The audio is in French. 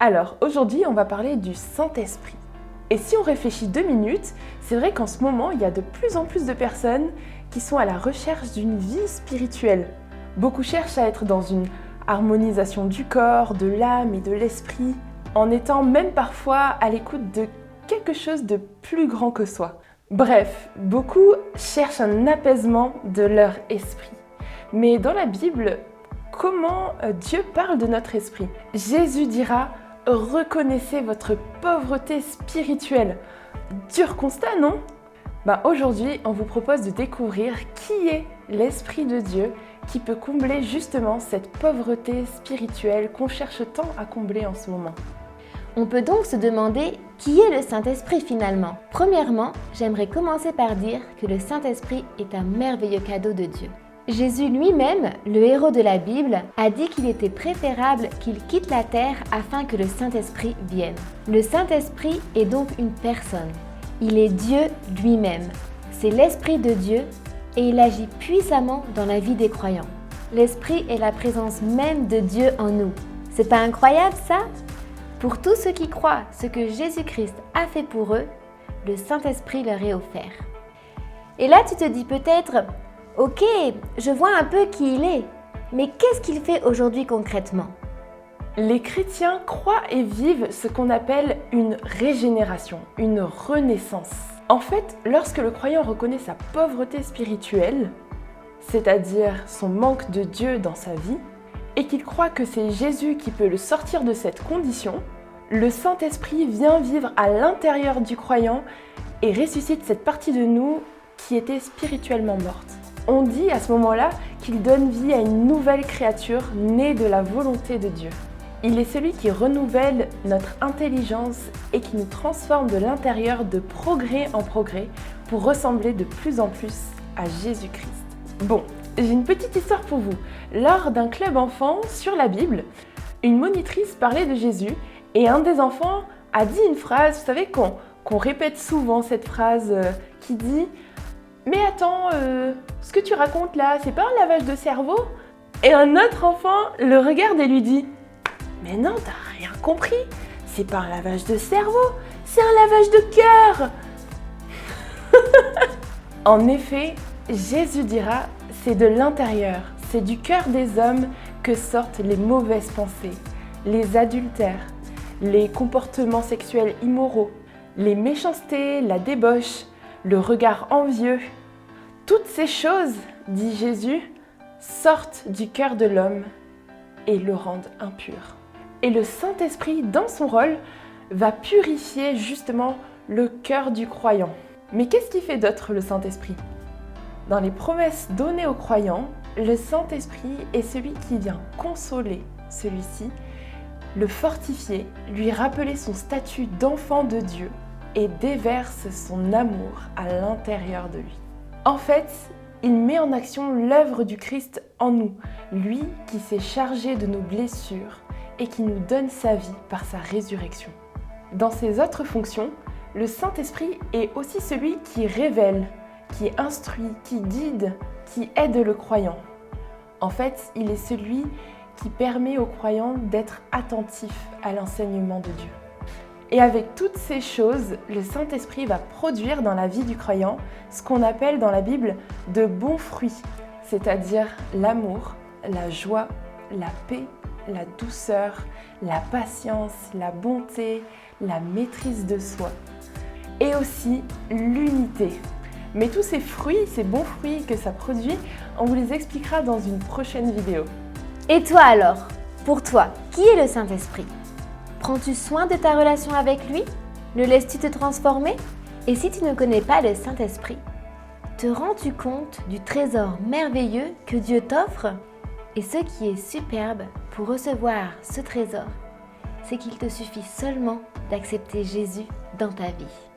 Alors, aujourd'hui, on va parler du Saint-Esprit. Et si on réfléchit 2 minutes, c'est vrai qu'en ce moment, il y a de plus en plus de personnes qui sont à la recherche d'une vie spirituelle. Beaucoup cherchent à être dans une harmonisation du corps, de l'âme et de l'esprit, en étant même parfois à l'écoute de quelque chose de plus grand que soi. Bref, beaucoup cherchent un apaisement de leur esprit. Mais dans la Bible, comment Dieu parle de notre esprit? Jésus dira: reconnaissez votre pauvreté spirituelle. Dur constat, non? Aujourd'hui, on vous propose de découvrir qui est l'Esprit de Dieu qui peut combler justement cette pauvreté spirituelle qu'on cherche tant à combler en ce moment. On peut donc se demander qui est le Saint-Esprit finalement. Premièrement, j'aimerais commencer par dire que le Saint-Esprit est un merveilleux cadeau de Dieu. Jésus lui-même, le héros de la Bible, a dit qu'il était préférable qu'il quitte la terre afin que le Saint-Esprit vienne. Le Saint-Esprit est donc une personne. Il est Dieu lui-même. C'est l'Esprit de Dieu et il agit puissamment dans la vie des croyants. L'Esprit est la présence même de Dieu en nous. C'est pas incroyable ça? Pour tous ceux qui croient ce que Jésus-Christ a fait pour eux, le Saint-Esprit leur est offert. Et là tu te dis peut-être: ok, je vois un peu qui il est, mais qu'est-ce qu'il fait aujourd'hui concrètement? Les chrétiens croient et vivent ce qu'on appelle une régénération, une renaissance. En fait, lorsque le croyant reconnaît sa pauvreté spirituelle, c'est-à-dire son manque de Dieu dans sa vie, et qu'il croit que c'est Jésus qui peut le sortir de cette condition, le Saint-Esprit vient vivre à l'intérieur du croyant et ressuscite cette partie de nous qui était spirituellement morte. On dit à ce moment-là qu'il donne vie à une nouvelle créature née de la volonté de Dieu. Il est celui qui renouvelle notre intelligence et qui nous transforme de l'intérieur de progrès en progrès pour ressembler de plus en plus à Jésus-Christ. Bon, j'ai une petite histoire pour vous. Lors d'un club enfant sur la Bible, une monitrice parlait de Jésus et un des enfants a dit une phrase, vous savez qu'on répète souvent cette phrase qui dit: mais attends, ce que tu racontes là, c'est pas un lavage de cerveau? Et un autre enfant le regarde et lui dit: mais non, t'as rien compris, c'est pas un lavage de cerveau, c'est un lavage de cœur. En effet, Jésus dira: c'est de l'intérieur, c'est du cœur des hommes que sortent les mauvaises pensées, les adultères, les comportements sexuels immoraux, les méchancetés, la débauche, le regard envieux. Toutes ces choses, dit Jésus, sortent du cœur de l'homme et le rendent impur. Et le Saint-Esprit, dans son rôle, va purifier justement le cœur du croyant. Mais qu'est-ce qui fait d'autre le Saint-Esprit? Dans les promesses données aux croyants, le Saint-Esprit est celui qui vient consoler celui-ci, le fortifier, lui rappeler son statut d'enfant de Dieu et déverse son amour à l'intérieur de lui. En fait, il met en action l'œuvre du Christ en nous, lui qui s'est chargé de nos blessures et qui nous donne sa vie par sa résurrection. Dans ses autres fonctions, le Saint-Esprit est aussi celui qui révèle, qui instruit, qui guide, qui aide le croyant. En fait, il est celui qui permet au croyant d'être attentif à l'enseignement de Dieu. Et avec toutes ces choses, le Saint-Esprit va produire dans la vie du croyant ce qu'on appelle dans la Bible de bons fruits, c'est-à-dire l'amour, la joie, la paix, la douceur, la patience, la bonté, la maîtrise de soi et aussi l'unité. Mais tous ces fruits, ces bons fruits que ça produit, on vous les expliquera dans une prochaine vidéo. Et toi alors? Pour toi, qui est le Saint-Esprit? Prends-tu soin de ta relation avec lui? Le laisses-tu te transformer? Et si tu ne connais pas le Saint-Esprit, te rends-tu compte du trésor merveilleux que Dieu t'offre? Et ce qui est superbe pour recevoir ce trésor, c'est qu'il te suffit seulement d'accepter Jésus dans ta vie.